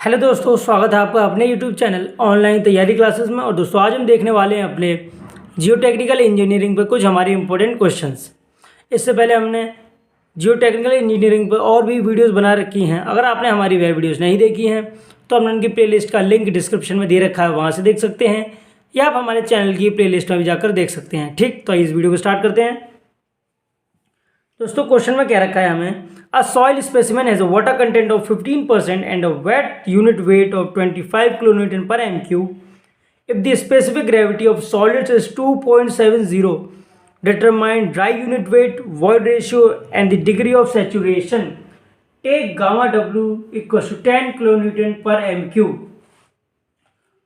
Hello दोस्तों, स्वागत है आपका अपने यूट्यूब चैनल ऑनलाइन तैयारी क्लासेस में। और दोस्तों आज हम देखने वाले हैं अपने जियो टेक्निकल इंजीनियरिंग पर कुछ हमारे इंपॉर्टेंट क्वेश्चंस। इससे पहले हमने जियो टेक्निकल इंजीनियरिंग पर और भी वीडियोस बना रखी हैं। अगर आपने हमारी वह वीडियोस नहीं देखी हैं तो हमने उनकी प्लेलिस्ट का लिंक डिस्क्रिप्शन में दे रखा है, वहाँ से देख सकते हैं, या आप हमारे चैनल की प्लेलिस्ट में भी जाकर देख सकते हैं। ठीक, तो इस वीडियो को स्टार्ट करते हैं। दोस्तों क्वेश्चन में क्या रखा है हमें, a soil specimen has a water content of 15% and a wet unit weight of 25 kilonewton per m3. If the specific gravity of solids is 2.70, determine dry unit weight, void ratio and the degree of saturation. Take gamma W equals to 10 kilonewton per m3.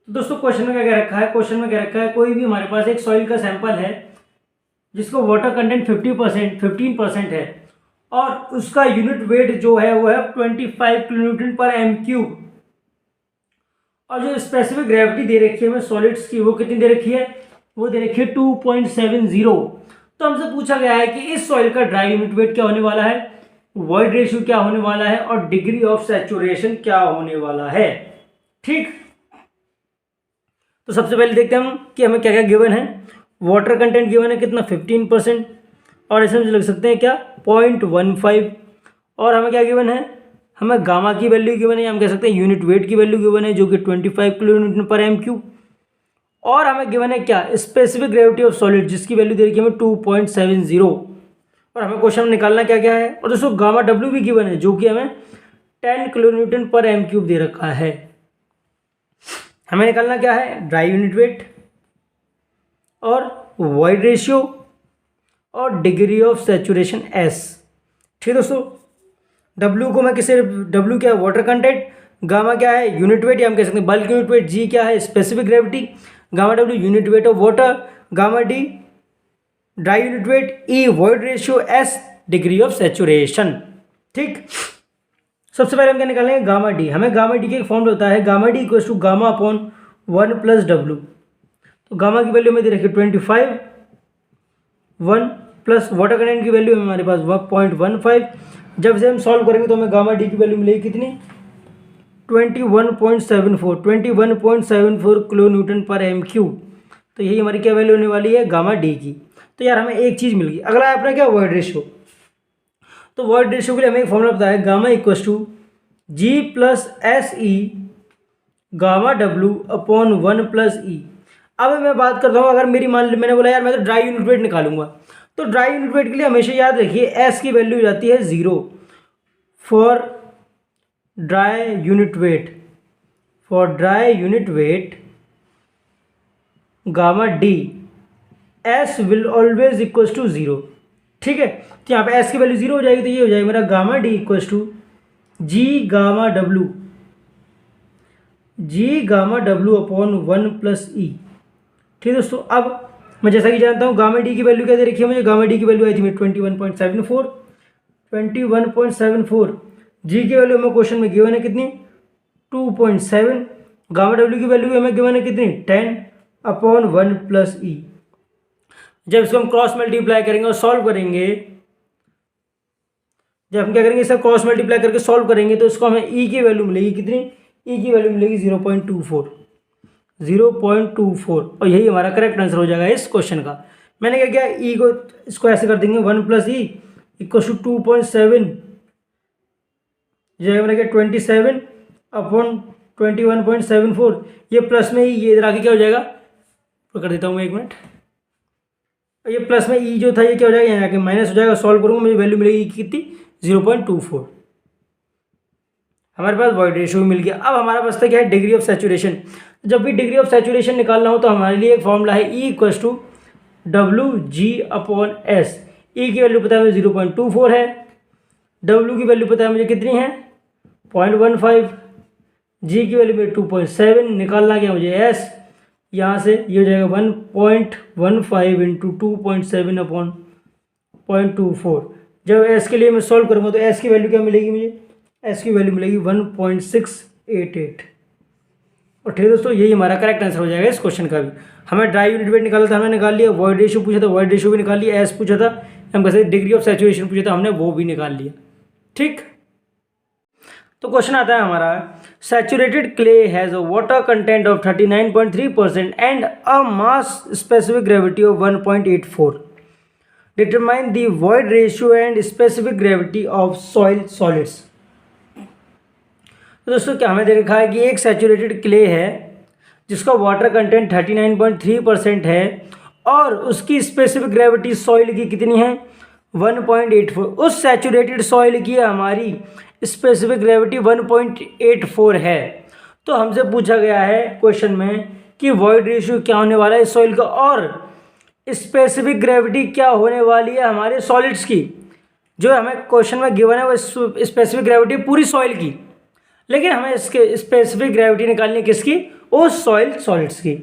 दोस्तों question में क्या रखा है, कोई भी हमारे पास एक सॉइल का सैंपल है जिसको वाटर कंटेंट 15% है और उसका यूनिट वेट जो है वो है 25 किलोन्यूटन पर एम क्यूब, और जो स्पेसिफिक ग्रेविटी दे रखी है हमें सॉलिड्स की वो कितनी दे रखी है, वो दे रखी है 2.70। तो हमसे पूछा गया है कि इस सॉइल का ड्राई यूनिट वेट क्या होने वाला है, वॉइड रेशियो क्या होने वाला है और डिग्री ऑफ सैचुरेशन क्या होने वाला है। ठीक, तो सबसे पहले देखते हैं हम कि हमें क्या क्या गिवन है। वाटर कंटेंट गिवन है कितना 15%, और ऐसे हम लिख सकते हैं क्या 0.15। और हमें क्या गिवन है, हमें गामा की वैल्यू गिवन है, हम कह सकते हैं यूनिट वेट की वैल्यू गिवन है जो कि 25 किलोन्यूटन पर एम क्यूब। और हमें गिवन है क्या स्पेसिफिक ग्रेविटी ऑफ सॉलिड जिसकी वैल्यू दे रखी है हमें 2.70। और हमें क्वेश्चन में निकालना क्या क्या है। और दोस्तों गामा डब्ल्यू भी गिवन है जो कि हमें 10 किलोन्यूटन पर एम क्यूब दे रखा है। हमें निकालना क्या है, ड्राई यूनिट वेट और वॉइड रेशियो और डिग्री ऑफ सैचुरेशन एस। ठीक है दोस्तों, डब्ल्यू को मैं किसे, डब्ल्यू क्या है वाटर कंटेंट, गामा क्या है यूनिट वेट या हम कह सकते हैं बल्क यूनिट वेट, जी क्या है specific gravity, gamma W unit weight of water, gamma D dry unit weight, E void ratio, S degree of saturation. ठीक, सबसे पहले हम क्या निकालेंगे गामा डी। हमें गामा डी का फॉर्म होता है gamma D equals to gamma upon 1 plus W. तो गामा की वैल्यू में दे रखी 25, 1 प्लस वाटर कंटेंट की वैल्यू हमारे पास 1.15। जब से हम सॉल्व करेंगे तो हमें गामा डी की वैल्यू मिलेगी कितनी 21.74 किलो न्यूटन पर एम क्यूब। तो यही हमारी क्या वैल्यू होने वाली है गामा डी की। तो यार हमें एक चीज़ मिल गई। अगला है अपना क्या वॉइड रेशियो। तो वॉइड रेशियो के लिए हमें एक फॉर्मूला पता है gamma equals to G plus S E gamma W upon 1 plus E. अब मैं बात करता हूँ, अगर मेरी मैंने बोला यार मैं तो ड्राई यूनिट वेट निकालूंगा, तो ड्राई यूनिट वेट के लिए हमेशा याद रखिए एस की वैल्यू हो जाती है 0 for dry unit weight. For dry unit weight gamma D S will always equals to 0। ठीक है, तो यहाँ पे एस की वैल्यू 0 हो जाएगी, तो ये हो जाएगा मेरा gamma D equals to G gamma W upon 1 plus E. ठीक है दोस्तों, अब मैं जैसा कि जानता हूँ गामा डी की वैल्यू क्या दे रखी है मुझे, गामा डी की वैल्यू आई थी मेरी 21.74। जी की वैल्यू हमें क्वेश्चन में गिवन है कितनी 2.7। गामा डब्ल्यू की वैल्यू हमें गिवन है कितनी 10 अपॉन 1 प्लस ई। जब इसको हम क्रॉस मल्टीप्लाई करेंगे और सॉल्व करेंगे, जब हम क्या करेंगे इसे क्रॉस मल्टीप्लाई करके सॉल्व करेंगे तो इसको हमें ई की वैल्यू मिलेगी कितनी, ई की वैल्यू मिलेगी 0.24। और यही हमारा करेक्ट आंसर हो जाएगा इस क्वेश्चन का। मैंने क्या किया, ई को इसको ऐसे कर देंगे 1 प्लस ई इक्वल टू 2.7, जो है हमारा क्या 27 अपॉन 21.74। ये प्लस में ये इधर आके क्या हो जाएगा, तो कर देता हूँ मैं 1 मिनट। ये प्लस में ई जो था ये क्या हो जाएगा, यहाँ आके माइनस हो जाएगा। सॉल्व करूँगा मुझे वैल्यू मिलेगी कितनी 0.24। हमारे पास वॉइड रेशियो मिल गया। अब हमारा बचता क्या है डिग्री ऑफ सैचुरेशन। जब भी डिग्री ऑफ सैचुरेशन निकालना हो तो हमारे लिए एक फॉर्मूला है E equals to W G upon S. E की वैल्यू पता है मुझे 0.24 है, डब्ल्यू की वैल्यू पता है मुझे कितनी है 0.15, जी की वैल्यू मेरी 2.7। निकालना क्या मुझे एस, यहाँ से ये हो जाएगा 1.15 इंटू 2.7 अपॉन 0.24। जब एस के लिए मैं सॉल्व करूँगा तो एस की वैल्यू क्या मिलेगी मुझे, एस की वैल्यू मिलेगी 1.688। और ठीक है दोस्तों, यही हमारा करेक्ट आंसर हो जाएगा इस क्वेश्चन का भी। हमें ड्राई यूनिट वेट निकाला था, हमने निकाल लिया। वॉइड रेशियो पूछा था, वॉइड रेशियो भी निकाल लिया। एस पूछा था, हम कैसे डिग्री ऑफ सैचुरेशन पूछा था, हमने वो भी निकाल लिया। ठीक, तो क्वेश्चन आता है हमारा Saturated clay has a water content of 39.3% and a mass specific gravity of 1.84. Determine the void ratio and specific gravity of soil solids. तो दोस्तों क्या हमें देखा है कि एक सैचुरेटेड क्ले है जिसका वाटर कंटेंट 39.3% है और उसकी स्पेसिफिक ग्रेविटी सॉइल की कितनी है 1.84। उस सैचुरेटेड सॉइल की हमारी स्पेसिफिक ग्रेविटी 1.84 है। तो हमसे पूछा गया है क्वेश्चन में कि वॉइड रेशियो क्या होने वाला है इस सॉइल का और स्पेसिफिक ग्रेविटी क्या होने वाली है हमारे सॉलिड्स की। जो हमें क्वेश्चन में गिवन है वो स्पेसिफिक ग्रेविटी पूरी सॉइल की, लेकिन हमें इसके स्पेसिफिक ग्रेविटी निकालनी है किसकी, उस सॉइल सॉलिड्स की।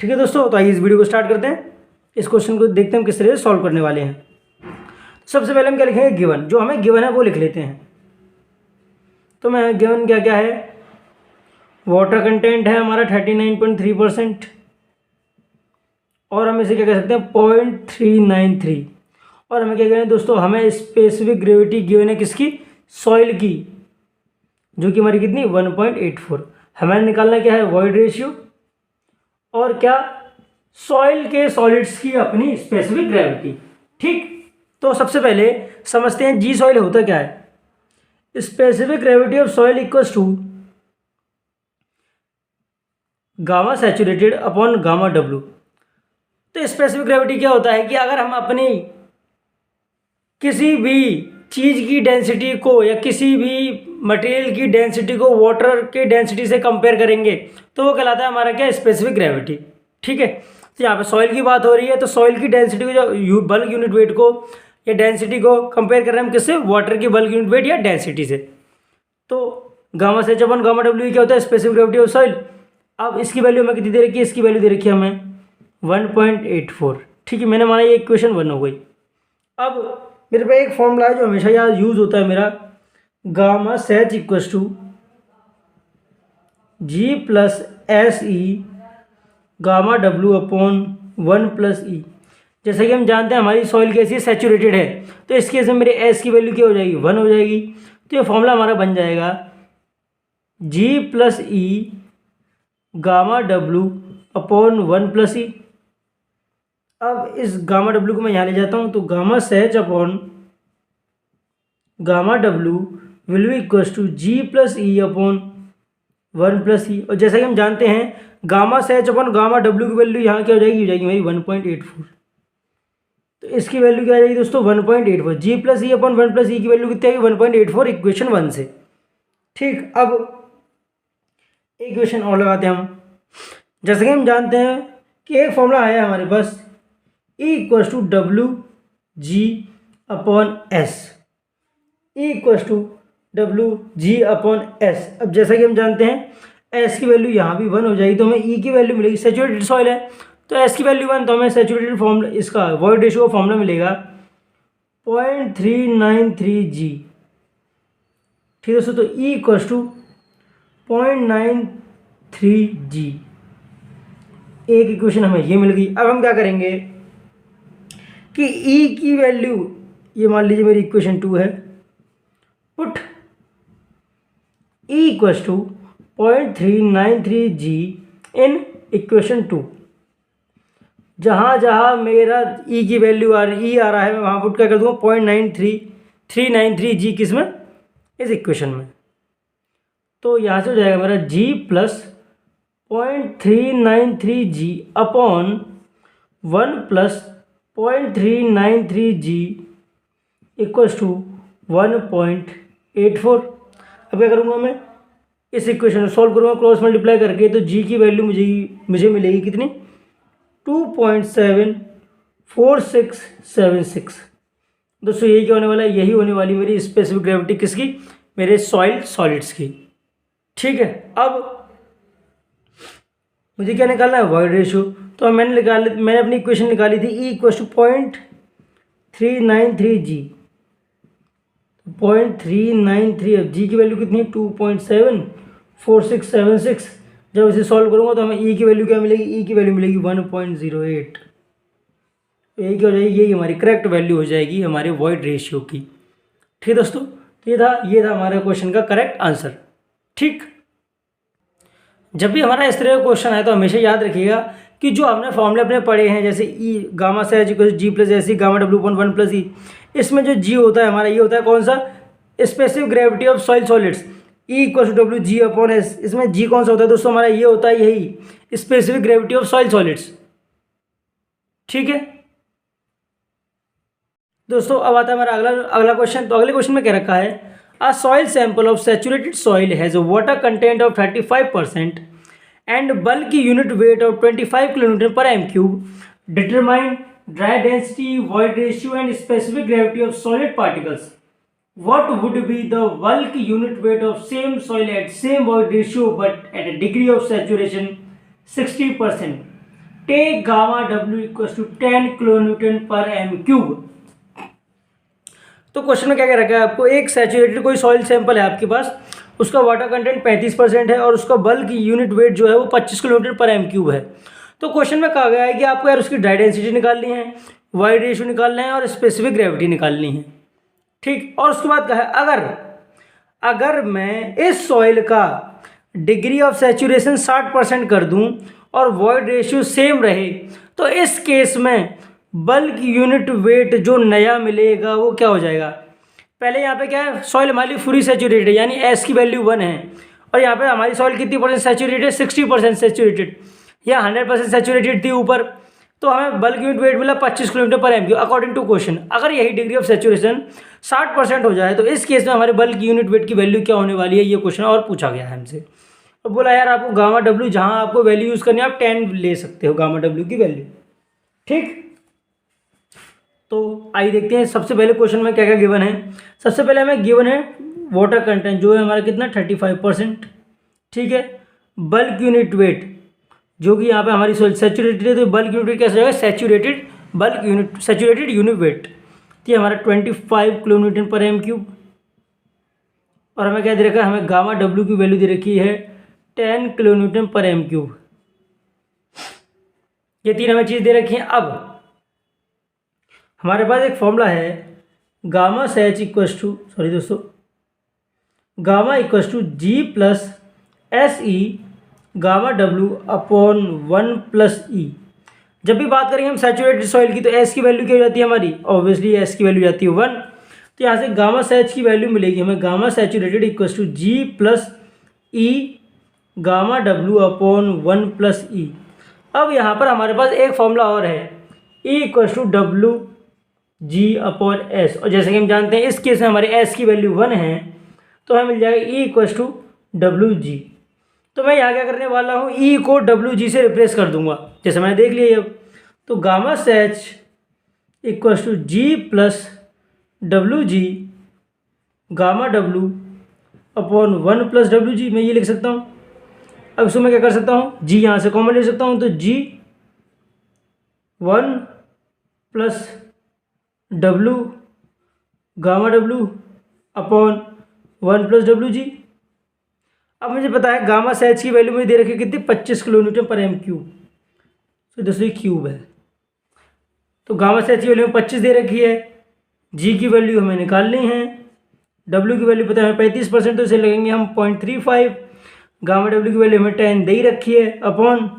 ठीक है दोस्तों, तो आइए इस वीडियो को स्टार्ट करते हैं। इस क्वेश्चन को देखते हैं हम किस तरह से सॉल्व करने वाले हैं। सबसे पहले हम क्या लिखेंगे, गिवन। जो हमें गिवन है वो लिख लेते हैं। तो मैं गिवन क्या क्या है, वाटर कंटेंट है हमारा 39.3% और हम इसे क्या कह सकते हैं 0.393। और हमें क्या कहना है दोस्तों, हमें स्पेसिफिक ग्रेविटी गिवन है किसकी, सॉइल की, जो कि हमारी कितनी 1.84। हमें निकालना क्या है वॉइड रेशियो और क्या सॉइल के सॉलिड्स की अपनी स्पेसिफिक ग्रेविटी। ठीक, तो सबसे पहले समझते हैं जी सॉइल होता क्या है। Specific gravity of soil equals to gamma saturated upon gamma W. तो स्पेसिफिक ग्रेविटी क्या होता है कि अगर हम अपनी किसी भी चीज़ की डेंसिटी को या किसी भी मटेरियल की डेंसिटी को वाटर के डेंसिटी से कंपेयर करेंगे तो वो कहलाता है हमारा क्या, स्पेसिफिक ग्रेविटी। ठीक है, तो यहाँ पे सॉइल की बात हो रही है, तो सॉइल की डेंसिटी को जो बल्क यूनिट वेट को या डेंसिटी को कंपेयर कर रहे हैं हम किससे, वाटर की बल्क यूनिट वेट या डेंसिटी से। तो गामा से अपन गामा डब्ल्यू क्या होता है, स्पेसिफिक ग्रेविटी ऑफ सॉइल। अब इसकी वैल्यू हमें कितनी दे रखी है, इसकी वैल्यू दे रखी है हमें 1.84। ठीक है, मैंने माना ये इक्वेशन 1 हो गई। अब मेरे पे एक फॉर्मूला है जो हमेशा यहाँ यूज़ होता है मेरा, gamma sat equals to G plus S E gamma W upon 1 plus E. जैसे कि हम जानते हैं हमारी सॉइल कैसी है, सैचुरेटेड है, तो इस केस में मेरे एस की वैल्यू क्या हो जाएगी 1 हो जाएगी। तो ये फॉर्मूला हमारा बन जाएगा G plus E gamma W upon 1 plus E. अब इस गामा डब्ल्यू को मैं यहाँ ले जाता हूँ, तो gamma sat upon gamma W will be equals to G plus E upon 1 plus E. और जैसा कि हम जानते हैं gamma sat upon gamma W की वैल्यू यहाँ क्या हो जाएगी मेरी 1.84। तो इसकी वैल्यू क्या आ जाएगी दोस्तों 1.84। जी प्लस ई अपॉन 1 प्लस ई की वैल्यू कितनी आएगी 1.84 इक्वेशन 1 से। ठीक, अब इक्वेशन और लगाते हैं हम। जैसे कि हम जानते हैं कि एक फॉर्मूला आया हमारे पास E equals to W G upon S, E equals to W G upon S. अब जैसा कि हम जानते हैं एस की वैल्यू यहाँ भी 1 हो जाएगी, तो हमें ई की वैल्यू मिलेगी, सैचुरेटेड सॉइल है तो एस की वैल्यू 1, तो हमें सैचुरेटेड फॉर्मूला इसका वॉइड रेशियो का फॉर्मूला मिलेगा 0.393 जी। ठीक है दोस्तों, तो ई इक्वल्स टू 0.93 जी। एक इक्वेशन हमें ये मिल गई। अब हम क्या करेंगे कि E की वैल्यू, ये मान लीजिए मेरी इक्वेशन 2 है, put E equals to 0.393 G in equation 2। जहाँ जहाँ मेरा E की वैल्यू आ रहा है मैं वहाँ पुट क्या कर दूँगा 0.393 जी किस में, इस इक्वेशन में। तो यहाँ से हो जाएगा मेरा G plus 0.393 G upon 1 plus 0.393 G equals to 1.84। अब क्या करूँगा मैं, इस इक्वेशन को सॉल्व करूँगा क्रॉस मल्टीप्लाई करके, तो जी की वैल्यू मुझे मिलेगी कितनी 2.74676। दोस्तों यही क्या होने वाला है, यही होने वाली मेरी स्पेसिफिक ग्रेविटी किसकी, मेरे सॉइल सॉलिड्स की। ठीक है, अब मुझे क्या निकालना है वॉइड रेशियो। तो मैंने अपनी इक्वेशन निकाली थी E इक्वल्स टू 0.393 जी, 0.393। अब जी की वैल्यू कितनी है 2.74676। जब इसे सॉल्व करूँगा तो हमें E की वैल्यू क्या मिलेगी, E की वैल्यू मिलेगी 1.08। यही क्या हो जाएगी, यही हमारी करेक्ट वैल्यू हो जाएगी हमारे वॉइड रेशियो की। ठीक है दोस्तों, तो ये था हमारे क्वेश्चन का करेक्ट आंसर। ठीक। जब भी हमारा इस तरह का क्वेश्चन आए तो हमेशा याद रखिएगा कि जो हमने फॉर्मूले अपने पढ़े हैं, जैसे ई गामा से H equal G plus S C gamma W upon 1 plus E, इसमें जो जी होता है हमारा ये होता है कौन सा, specific gravity of soil solids, E equal to W G upon S. इसमें जी कौन सा होता है दोस्तों, हमारा ये होता है यही specific gravity of soil solids. ठीक है दोस्तों, अब आता है हमारा अगला क्वेश्चन। तो अगले क्वेश्चन में क्या रखा है, अ soil sample of saturated soil has a water content of 35% and bulk unit weight of 25 kilonewton per m cube. Determine dry density, void ratio and specific gravity of solid particles. What would be the bulk unit weight of same soil at same void ratio but at a degree of saturation 60%? Take gamma W equals to 10 kilonewton per m cube. तो question में क्या क्या रखा है आपको, एक saturated कोई soil sample है आपके पास, उसका वाटर कंटेंट 35% है और उसका बल्क यूनिट वेट जो है वो 25 किलोमीटर पर एम क्यूब है। तो क्वेश्चन में कहा गया है कि आपको यार उसकी ड्राई डेंसिटी निकालनी है, वाइड रेशियो निकालना है और स्पेसिफिक ग्रेविटी निकालनी है। ठीक, और उसके बाद कहा है अगर मैं इस सॉइल का डिग्री ऑफ सैचुरेशन 60% कर दूं और वॉइड रेशियो सेम रहे तो इस केस में बल्क यूनिट वेट जो नया मिलेगा वो क्या हो जाएगा। पहले यहाँ पे क्या है, सॉइल हमारी पूरी सैचुरेटेड है यानी एस की वैल्यू 1 है, और यहाँ पे हमारी सॉइल कितनी परसेंट सैचुरेटेड, 60% सैचुरेटेड या 100% सैचुरेटेड थी ऊपर। तो हमें बल्क यूनिट वेट मिला 25 किलोमीटर पर M Q according to question. अगर यही डिग्री ऑफ सैचुरेशन 60% हो जाए तो इस केस में हमारे बल्क यूनिट वेट की वैल्यू क्या होने वाली है, ये क्वेश्चन और पूछा गया है हमसे। तो बोला यार आपको गामा डब्ल्यू जहाँ आपको वैल्यू यूज़ करनी है आप 10 ले सकते हो गामा डब्ल्यू की वैल्यू। ठीक, तो आइए देखते हैं सबसे पहले क्वेश्चन में क्या क्या गिवन है। सबसे पहले हमें गिवन है वाटर कंटेंट जो है हमारा कितना 35%। ठीक है, बल्क यूनिट वेट जो कि यहाँ पे हमारी सॉइल सैचुरेटेड है तो बल्क यूनिट वेट कैसे हो जाएगा, saturated bulk unit saturated unit weight, तो ये हमारा 25 किलोन्यूटन पर एम क्यूब। और हमें क्या दे रखा है, हमें गामा डब्ल्यू की वैल्यू दे रखी है 10 किलोन्यूटन पर एम क्यूब। ये तीन हमें चीज़ दे रखी हैं। अब हमारे पास एक फॉर्मूला है gamma sat equals to gamma equals to G plus S E gamma W upon 1 plus E. जब भी बात करेंगे हम सैचुरेटेड सॉइल की तो एस की वैल्यू क्या हो जाती है हमारी, ऑब्वियसली एस की वैल्यू जाती है 1। तो यहाँ से गामा सैच की वैल्यू मिलेगी हमें gamma saturated equals to G plus E gamma W upon 1 plus E. अब यहाँ पर हमारे पास एक फॉर्मूला और है E equals to W G upon S, और जैसे कि हम जानते हैं इस केस में हमारे एस की वैल्यू 1 है तो हमें मिल जाएगा ई इक्वस टू डब्ल्यू जी। तो मैं यहाँ क्या करने वाला हूँ, ई को डब्ल्यू जी से रिप्लेस कर दूंगा जैसे मैंने देख लिया अब। तो gamma sat equals to G plus W G gamma W upon 1 plus W G, मैं ये लिख सकता हूँ। अब इसको मैं क्या कर सकता हूँ, जी यहाँ से कॉमन ले सकता हूँ, तो जी 1 plus W gamma W upon 1 plus W G. अब मुझे पता है गामा सैच की वैल्यू मुझे दे रखी है कितनी, 25 किलोन्यूटन पर एम क्यूब, तो दूसरी क्यूब है। तो गामा सैच की वैल्यू 25 दे रखी है, जी की वैल्यू हमें निकालनी है, डब्ल्यू की वैल्यू पता है हमें 35%, तो इसे लगेंगे हम 0.35। गामा डब्ल्यू की वैल्यू हमें 10 दे ही रखी है अपॉन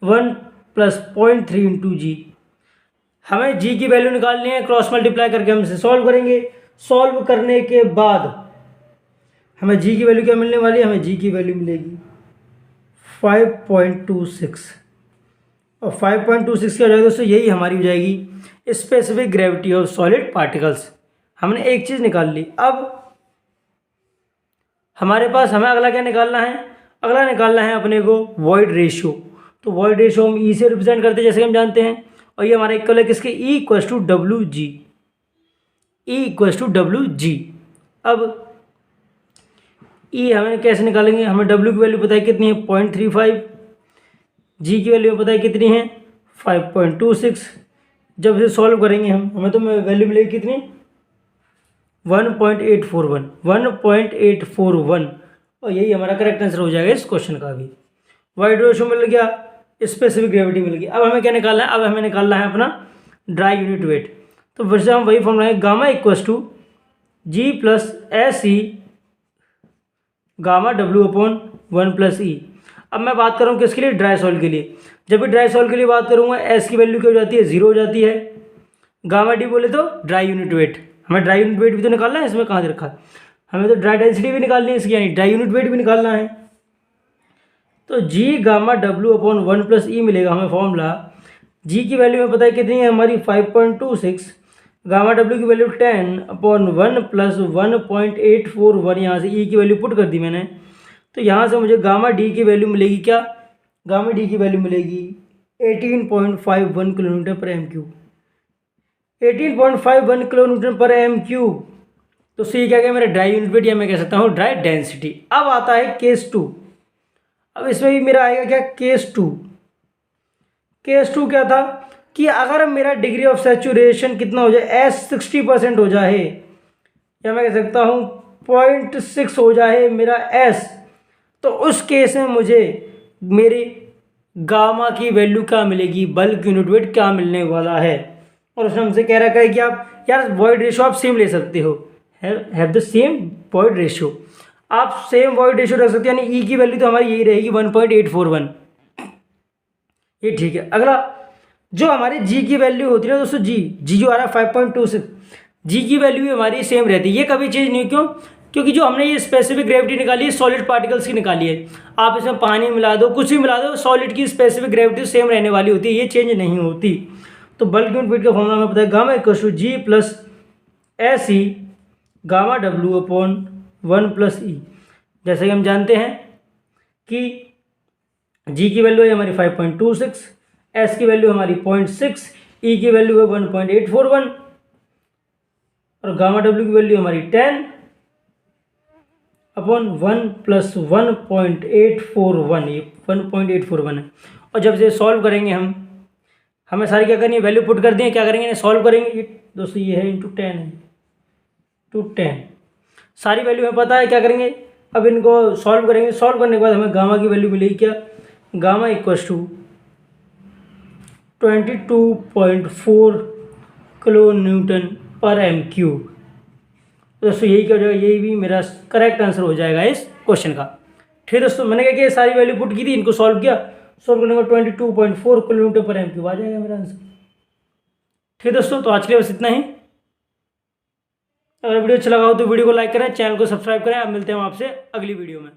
1 प्लस 0.3 इंटू जी। हमें जी की वैल्यू निकालनी है, क्रॉस मल्टीप्लाई करके हम इसे सॉल्व करेंगे। सॉल्व करने के बाद हमें जी की वैल्यू क्या मिलने वाली है, हमें जी की वैल्यू मिलेगी 5.26, और 5.26 क्या हो जाएगा दोस्तों, यही हमारी हो जाएगी specific gravity of solid particles. हमने एक चीज़ निकाल ली। अब हमारे पास हमें अगला क्या निकालना है, अगला निकालना है अपने को वॉइड रेशियो। तो वॉइड रेशियो हम ई से रिप्रेजेंट करते हैं जैसे हम जानते हैं, और ये हमारा इक्वल है किसके, E equals to W G, E equals to W G. अब ई हमें कैसे निकालेंगे, हमें डब्ल्यू की वैल्यू पता है कितनी है 0.35, जी की वैल्यू पता है कितनी है 5.26। जब इसे सॉल्व करेंगे हमें तो वैल्यू मिलेगी कितनी 1.841, और यही हमारा करेक्ट आंसर हो जाएगा इस क्वेश्चन का भी। वाइड रेशियो मिल गया, स्पेसिफिक ग्रेविटी मिल गई। अब हमें क्या निकालना है, अब हमें निकालना है अपना ड्राई यूनिट वेट। तो फिर से हम वही फॉर्मूला है gamma equals to G plus S E gamma W upon 1+E। अब मैं बात कर रहा हूँ किसके लिए, ड्राई सॉल्ट के लिए। जब भी ड्राई सॉल्ट के लिए बात करूँगा एस की वैल्यू क्या हो जाती है, 0 हो जाती है। गामा डी बोले तो ड्राई यूनिट वेट, हमें ड्राई यूनिट वेट भी तो निकालना है, इसमें कहाँ दे रखा है, हमें तो ड्राई डेंसिटी भी निकालनी है इसकी, यानी ड्राई यूनिट वेट भी निकालना है। तो जी गामा डब्ल्यू अपॉन 1+E मिलेगा हमें फॉर्मूला। जी की वैल्यू हमें पता है कितनी है हमारी 5.26, गामा डब्ल्यू की वैल्यू 10 अपॉन 1 प्लस 1.841, यहाँ से ई की वैल्यू पुट कर दी मैंने। तो यहाँ से मुझे गामा डी की वैल्यू मिलेगी क्या, गामा डी की वैल्यू मिलेगी 18.51 किलोमीटर पर एम क्यूब, 18.51 किलोमीटर पर एम क्यूब। तो सी क्या गया मेरा ड्राई यूनिट वेट, या मैं कह सकता हूँ ड्राई डेंसिटी। अब आता है केस 2। अब इसमें भी मेरा आएगा क्या, केस 2। केस 2 क्या था कि अगर मेरा डिग्री ऑफ सैचुरेशन कितना हो जाए, एस 60% हो जाए, या मैं कह सकता हूँ 0.6 हो जाए मेरा एस, तो उस केस में मुझे मेरी गामा की वैल्यू क्या मिलेगी, बल्क यूनिट वेट क्या मिलने वाला है। और उसने हमसे कह रखा है कि आप यार वॉइड रेशियो आप सेम ले सकते हो, have the same void ratio, आप सेम वॉइड रेशियो रख सकते हो, यानी ई की वैल्यू तो हमारी यही रहेगी 1.841, ये ठीक है। अगला जो हमारी जी की वैल्यू होती है ना दोस्तों, जी जो आ रहा है 5.26, जी की वैल्यू भी हमारी सेम रहती है, ये कभी चेंज नहीं। क्यों, क्योंकि जो हमने ये स्पेसिफिक ग्रेविटी निकाली है सॉलिड पार्टिकल्स की निकाली है, आप इसमें पानी मिला दो कुछ भी मिला दो, सॉलिड की स्पेसिफिक ग्रेविटी सेम रहने वाली होती है, ये चेंज नहीं होती। तो बल्क यूनिट वेट का फॉर्मूला हमें पता है, gamma equal to G plus S E gamma W upon 1+E। जैसे कि हम जानते हैं कि जी की वैल्यू है हमारी 5.26, एस की वैल्यू हमारी 0.6, ई की वैल्यू है 1.841 और गामा डब्ल्यू की वैल्यू हमारी 10 अपॉन 1 प्लस 1.841, ये 1.841 है। और जब से सॉल्व करेंगे हमें सारी क्या करनी है, वैल्यू पुट कर दी है, क्या करेंगे इन्हें सॉल्व करेंगे। ये दोस्तों ये है इंटू 10 है, टू 10, सारी वैल्यू हमें पता है, क्या करेंगे अब इनको सॉल्व करेंगे। सॉल्व करने के बाद हमें गामा की वैल्यू मिलेगी क्या, gamma equals to 22.4 kilo newton पर एम क्यूब। दोस्तों यही क्या हो जाएगा, यही भी मेरा करेक्ट आंसर हो जाएगा इस क्वेश्चन का। ठीक है दोस्तों, मैंने क्या किया, सारी वैल्यू पुट की थी, इनको सॉल्व किया, सॉल्व करने के बाद 22.4 किलोमीटर पर एम क्यूब आ जाएगा मेरा आंसर। ठीक है दोस्तों, तो आज के लिए बस इतना ही। अगर वीडियो अच्छा लगा हो तो वीडियो को लाइक करें, चैनल को सब्सक्राइब करें। अब मिलते हैं आपसे अगली वीडियो में।